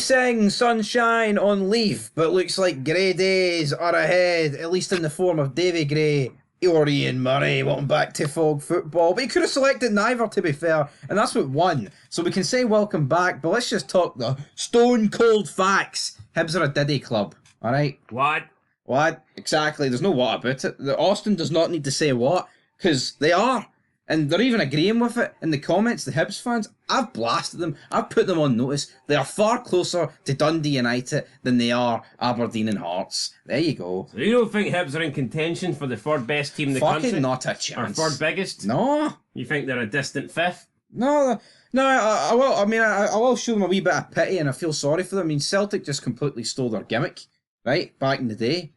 sing Sunshine on Leave, but looks like grey days are ahead, at least in the form of Davy Gray or Ian Murray. Welcome back to Fog Football. But he could have selected neither, to be fair, and that's what won. So we can say welcome back, but let's just talk the stone cold facts. Hibs are a Diddy club, alright? What? What? Exactly, there's no what about it. The Austin does not need to say what, because they are. And they're even agreeing with it in the comments, the Hibs fans. I've blasted them. I've put them on notice. They are far closer to Dundee United than they are Aberdeen and Hearts. There you go. So you don't think Hibs are in contention for the third best team in the country? Fucking not a chance. Or third biggest? No. You think they're a distant fifth? No, I will. I mean, I will show them a wee bit of pity, and I feel sorry for them. I mean, Celtic just completely stole their gimmick, right? Back in the day.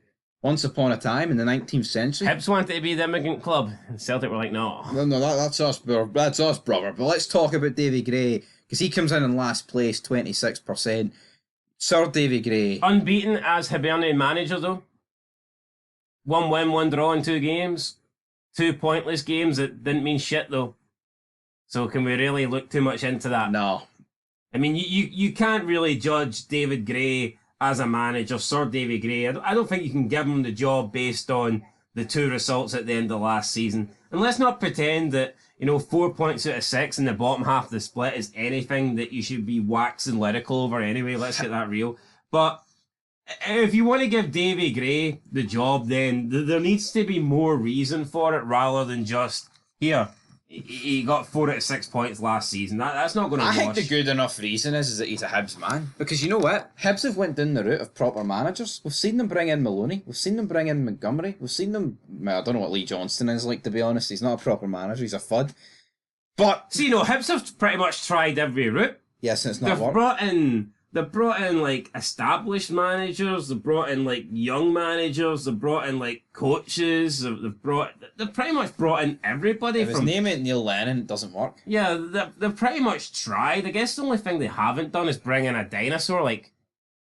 Once upon a time in the 19th century. Hibs wanted to be the immigrant club, and Celtic were like, no. No, that's us, bro. That's us, brother. But let's talk about Davy Gray, because he comes in last place, 26%. Sir Davy Gray. Unbeaten as Hibernian manager, though. 1 win, 1 draw in 2 games. 2 pointless games that didn't mean shit, though. So can we really look too much into that? No. I mean, you can't really judge David Gray as a manager, Sir Davy Gray. I don't think you can give him the job based on the 2 results at the end of last season. And let's not pretend that, 4 points out of 6 in the bottom half of the split is anything that you should be waxing lyrical over anyway. Let's get that real. But if you want to give Davy Gray the job, then there needs to be more reason for it rather than just, here, he got 4 out of 6 points last season. That's not going to wash. I think the good enough reason is that he's a Hibs man. Because you know what? Hibs have went down the route of proper managers. We've seen them bring in Maloney. We've seen them bring in Montgomery. We've seen them... Well, I don't know what Lee Johnston is like, to be honest. He's not a proper manager. He's a fud. But... See, Hibs have pretty much tried every route. Yes, and it's not worked. They've brought in, like, established managers. They've brought in, like, young managers. They've brought in, like, coaches. They've pretty much brought in everybody. If his name ain't Neil Lennon, it doesn't work. Yeah, they've pretty much tried. I guess the only thing they haven't done is bring in a dinosaur like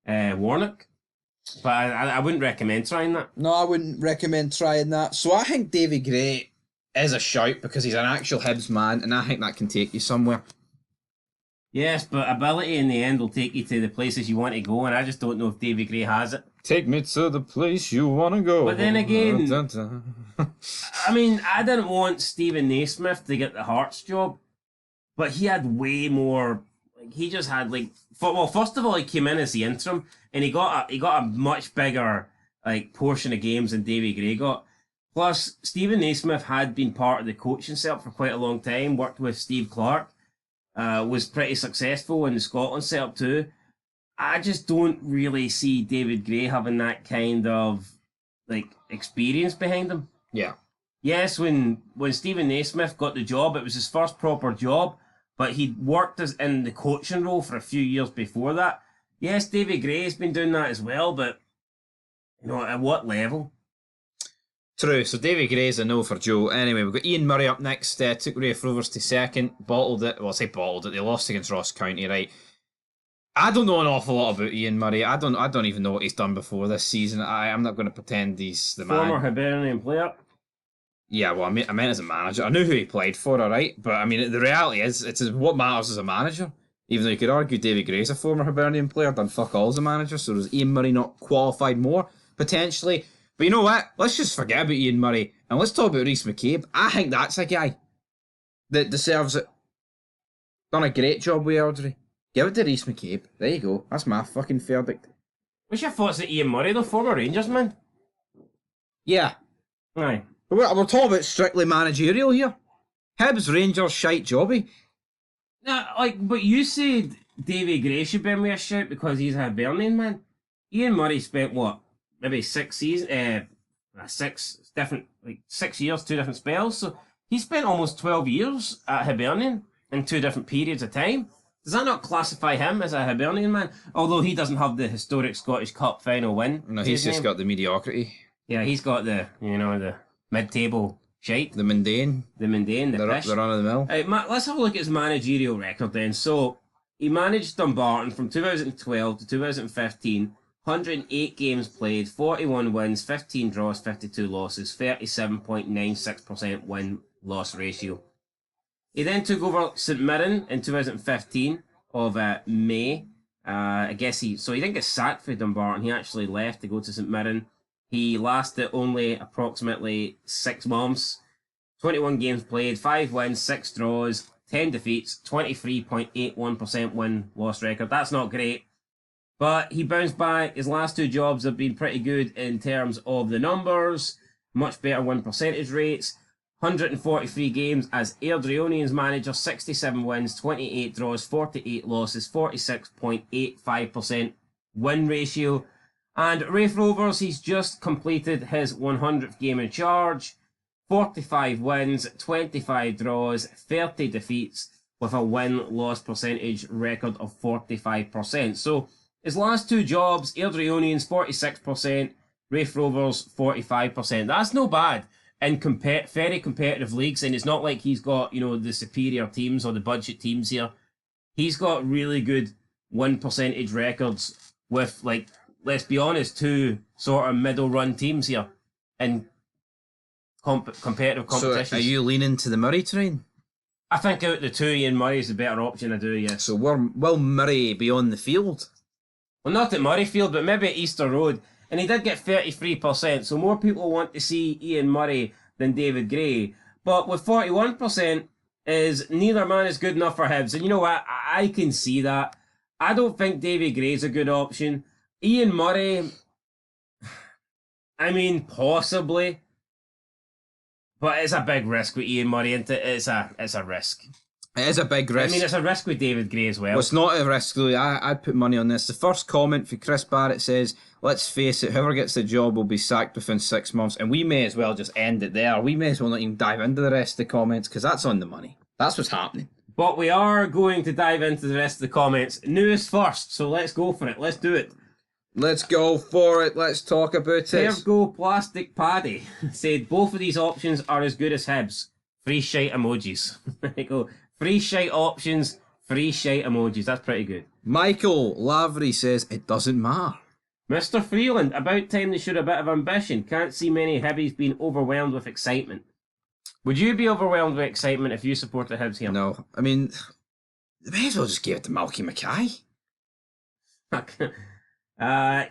Warnock. But I wouldn't recommend trying that. No, I wouldn't recommend trying that. So I think Davy Gray is a shout because he's an actual Hibs man, and I think that can take you somewhere. Yes, but ability in the end will take you to the places you want to go, and I just don't know if Davy Gray has it. Take me to the place you want to go. But then again, I mean, I didn't want Stephen Naismith to get the Hearts job, but he had way more. Like, he just had first of all, he came in as the interim, and he got a much bigger portion of games than Davy Gray got. Plus, Stephen Naismith had been part of the coaching setup for quite a long time, worked with Steve Clark. Was pretty successful in the Scotland setup too. I just don't really see David Gray having that kind of experience behind him. Yeah. Yes, when Stephen Naismith got the job, it was his first proper job, but he'd worked in the coaching role for a few years before that. Yes, David Gray's been doing that as well, but at what level? True, so Davy Gray's a no for Joe. Anyway, we've got Ian Murray up next. Took Rafe Rovers to second. Bottled it. Well, I say bottled it. They lost against Ross County, right? I don't know an awful lot about Ian Murray. I don't even know what he's done before this season. I'm not going to pretend he's the man. Former Hibernian player. Yeah, well, I meant as a manager. I knew who he played for, alright? But, I mean, the reality is, it's what matters as a manager. Even though you could argue Davy Gray's a former Hibernian player, done fuck all as a manager, so does Ian Murray not qualified more, potentially? But you know what? Let's just forget about Ian Murray and let's talk about Rhys McCabe. I think that's a guy that deserves it. Done a great job with Eldry. Give it to Rhys McCabe. There you go. That's my fucking verdict. What's your thoughts of Ian Murray, the former Rangers man? Yeah. Aye. We're talking about strictly managerial here. Hibs, Rangers, shite jobby. Nah, but you said Davy Gray should be in with a shout because he's a Hibernian man. Ian Murray spent what? Maybe 6 seasons, 6 different, 6 years, 2 different spells. So he spent almost 12 years at Hibernian in 2 different periods of time. Does that not classify him as a Hibernian man? Although he doesn't have the historic Scottish Cup final win. No, he's just got the mediocrity. Yeah, he's got the mid-table shite. The mundane. The pish. The run-of-the-mill. Let's have a look at his managerial record then. So he managed Dumbarton from 2012 to 2015. 108 games played, 41 wins, 15 draws, 52 losses, 37.96% win-loss ratio. He then took over St Mirren in 2015 of May. I guess he didn't get sacked for Dumbarton. He actually left to go to St Mirren. He lasted only approximately 6 months. 21 games played, 5 wins, 6 draws, 10 defeats, 23.81% win-loss record. That's not great. But he bounced back. His last 2 jobs have been pretty good in terms of the numbers. Much better win percentage rates. 143 games as Airdrieonians manager, 67 wins, 28 draws, 48 losses, 46.85% win ratio. And Raith Rovers, he's just completed his 100th game in charge. 45 wins, 25 draws, 30 defeats, with a win-loss percentage record of 45%. So his last 2 jobs, Airdrieonians 46%, Raith Rovers 45%. That's no bad in very competitive leagues, and it's not like he's got, the superior teams or the budget teams here. He's got really good win percentage records with, like, let's be honest, 2 sort of middle run teams here in competitive competitions. So are you leaning to the Murray train? I think out of the 2, Ian Murray is the better option, I do, yes. So will Murray be on the field? Well, not at Murrayfield, but maybe at Easter Road. And he did get 33%, so more people want to see Ian Murray than David Gray. But with 41%, is neither man is good enough for Hibs. And you know what? I can see that. I don't think David Gray's a good option. Ian Murray, I mean, possibly. But it's a big risk with Ian Murray, isn't it? It's a risk. It is a big risk. I mean, it's a risk with David Gray as well. Well, it's not a risk, though. I'd put money on this. The first comment for Chris Barrett says, let's face it, whoever gets the job will be sacked within 6 months, and we may as well just end it there. We may as well not even dive into the rest of the comments, because that's on the money. That's what's happening. But we are going to dive into the rest of the comments. Newest first, so let's go for it. Let's do it. Let's go for it. Let's talk about it. Go Plastic Paddy said, both of these options are as good as Hibs. Free shite emojis. There you go. Free shite options, free shite emojis. That's pretty good. Michael Lavery says, it doesn't matter. Mr. Freeland, about time they showed a bit of ambition. Can't see many Hibbies being overwhelmed with excitement. Would you be overwhelmed with excitement if you supported Hibs here? No. I mean, they may as well just give it to Malky Mackay.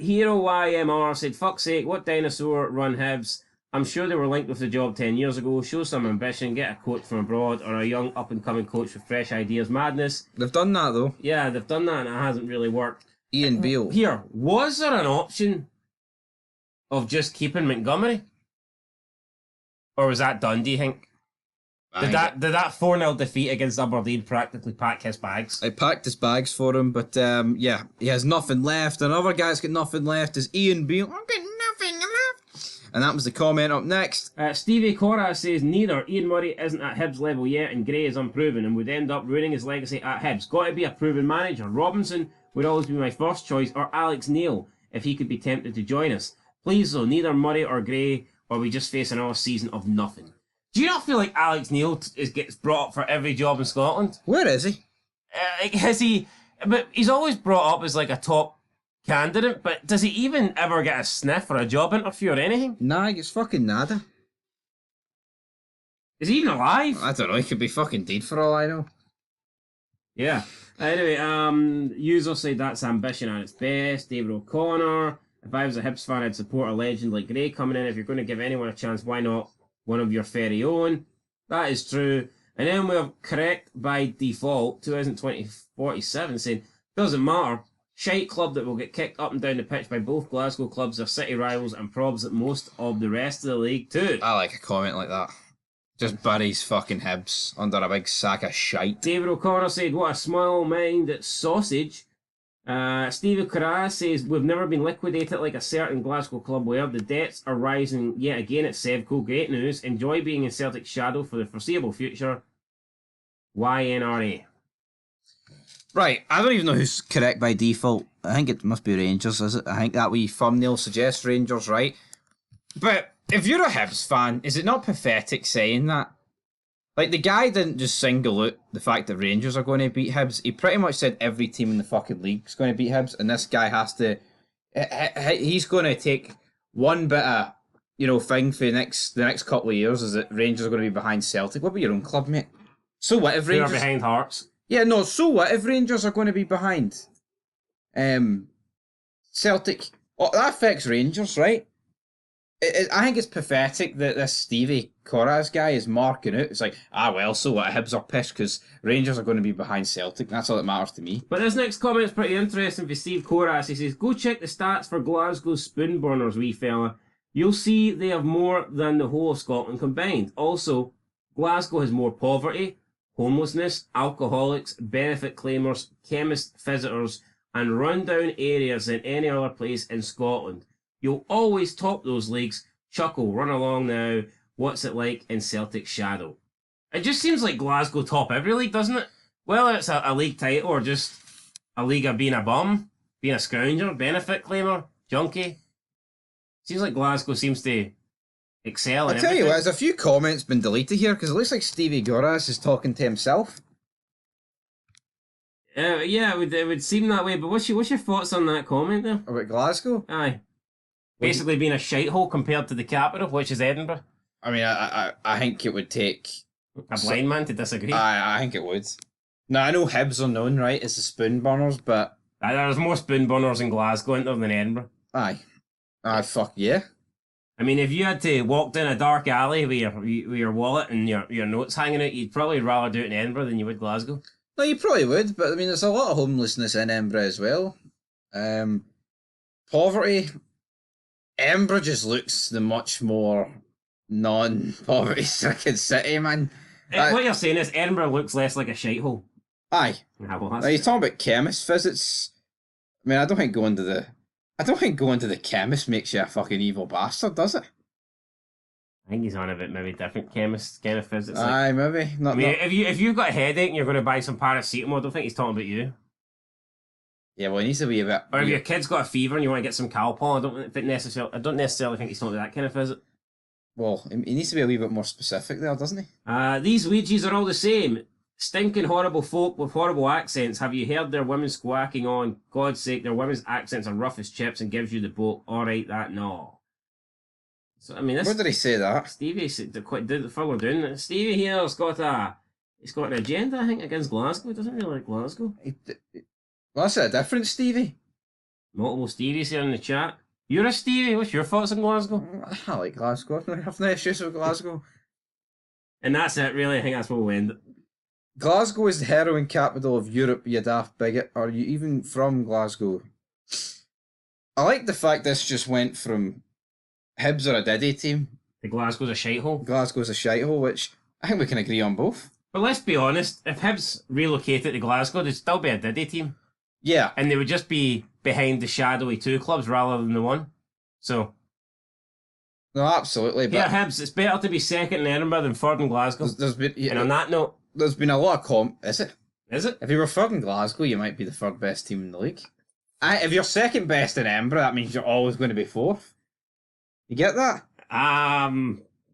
Hero YMR said, fuck's sake, what dinosaur run Hibs? I'm sure they were linked with the job 10 years ago. Show some ambition, get a coach from abroad or a young up-and-coming coach with fresh ideas. Madness. They've done that, though. Yeah, they've done that and it hasn't really worked. Ian Beale. Here, was there an option of just keeping Montgomery? Or was that done, do you think? Did that 4-0 defeat against Aberdeen practically pack his bags? I packed his bags for him, but yeah, he has nothing left. Another guy's got nothing left is Ian Beale. I've got nothing left. And that was the comment up next. Stevie Cora says, neither Ian Murray isn't at Hibs level yet and Gray is unproven and would end up ruining his legacy at Hibs. Got to be a proven manager. Robinson would always be my first choice, or Alex Neil if he could be tempted to join us. Please though, neither Murray or Gray, or we just face another season of nothing. Do you not feel like Alex Neil gets brought up for every job in Scotland? Where is he? Has he? But he's always brought up as like a top candidate, but does he even ever get a sniff or a job interview or anything? Nah, he gets fucking nada. Is he even alive? I don't know, he could be fucking dead for all I know. Yeah. Anyway, user said that's ambition at its best. David O'Connor, if I was a Hibs fan, I'd support a legend like Gray coming in. If you're going to give anyone a chance, why not one of your very own? That is true. And then we have correct by default, 2020-47, saying, doesn't matter. Shite club that will get kicked up and down the pitch by both Glasgow clubs, their city rivals, and probs at most of the rest of the league too. I like a comment like that. Just buries fucking Hibs under a big sack of shite. David O'Connor said, what a small mind at sausage. Stevie Carras says, we've never been liquidated like a certain Glasgow club were. The debts are rising yet again at Sevco. Great news. Enjoy being in Celtic's shadow for the foreseeable future. YNRA. Right, I don't even know who's correct by default. I think it must be Rangers, is it? I think that wee thumbnail suggests Rangers, right? But if you're a Hibs fan, is it not pathetic saying that? Like, the guy didn't just single out the fact that Rangers are going to beat Hibs. He pretty much said every team in the fucking league is going to beat Hibs, and this guy has to... He's going to take one bit of, thing for the next couple of years, is that Rangers are going to be behind Celtic. What about your own club, mate? So what if Rangers... They're behind Hearts. Yeah, no, so what if Rangers are going to be behind? Celtic. Oh, that affects Rangers, right? I think it's pathetic that this Stevie Corraz guy is marking out. It's like, well, so what? Hibs are pissed because Rangers are going to be behind Celtic. That's all that matters to me. But this next comment's pretty interesting for Steve Corras. He says, go check the stats for Glasgow's spoonburners, wee fella. You'll see they have more than the whole of Scotland combined. Also, Glasgow has more poverty, homelessness, alcoholics, benefit claimers, chemist visitors, and rundown areas than any other place in Scotland. You'll always top those leagues. Chuckle, run along now. What's it like in Celtic's shadow? It just seems like Glasgow top every league, doesn't it? Whether it's a league title or just a league of being a bum, being a scrounger, benefit claimer, junkie. Seems like Glasgow seems to excel in I'll tell you everything. what, there's a few comments been deleted here because it looks like Stevie Goras is talking to himself. Yeah, it would seem that way. But what's your thoughts on that comment there? About Glasgow? Aye, basically being a shithole compared to the capital, which is Edinburgh. I mean, I think it would take A blind man to disagree. I think it would. Now I know Hibs are known, right, as the spoon burners, but There's more spoon burners in Glasgow in there than Edinburgh. aye, fuck yeah. I mean, if you had to walk down a dark alley with your wallet and your notes hanging out, you'd probably rather do it in Edinburgh than you would Glasgow. No, you probably would, but I mean, there's a lot of homelessness in Edinburgh as well. Poverty. Edinburgh just looks the much more non-poverty stricken city, man. What you're saying is Edinburgh looks less like a shithole. Aye. Yeah, well, Now, you're talking about chemist visits. I mean, I don't think going to the chemist makes you a fucking evil bastard, does it? I think he's on a bit maybe different chemist visits. Aye, maybe. I mean, if you've got a headache and you're going to buy some paracetamol, I don't think he's talking about you. Yeah, well, he needs to be a bit. Or if your kid's got a fever and you want to get some Calpol, I don't necessarily think he's talking about that kind of visit. Well, he needs to be a wee bit more specific there, doesn't he? These Ouija's are all the same. Stinking horrible folk with horrible accents. Have you heard their women squawking on? God's sake, their women's accents are rough as chips and gives you the boat. Alright, that no. So I mean, this Where did he say that? Stevie did further down. Stevie here's got an agenda, I think, against Glasgow. He doesn't really like Glasgow. Well, that's a different Stevie. Multiple Stevies here in the chat. You're a Stevie. What's your thoughts on Glasgow? I like Glasgow. I have no issues with Glasgow. And that's it, really. I think that's where we'll end it. Glasgow is the heroin capital of Europe, you daft bigot. Are you even from Glasgow? I like the fact this just went from Hibs are a Diddy team. The Glasgow's a shithole. Glasgow's a shithole, which I think we can agree on both. But let's be honest, if Hibs relocated to Glasgow, they'd still be a Diddy team. Yeah. And they would just be behind the shadowy two clubs rather than the one. So. No, absolutely. But yeah, Hibs, it's better to be second in Edinburgh than third in Glasgow. There's been, and on that note. There's been a lot of Is it? Is it? If you were third in Glasgow, you might be the third best team in the league. If you're second best in Edinburgh, that means you're always going to be fourth. You get that?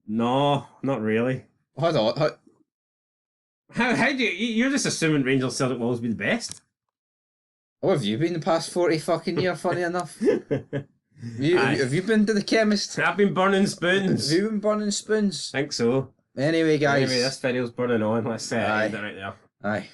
No, not really. Hold on. How do you're just assuming Rangers Celtic will always be the best? What have you been the past 40 fucking years, funny enough? Have you been to the chemist? I've been burning spoons. Have you been burning spoons? I think so. Anyway, guys. Anyway, this video's burning on. Let's end it right there. Aye.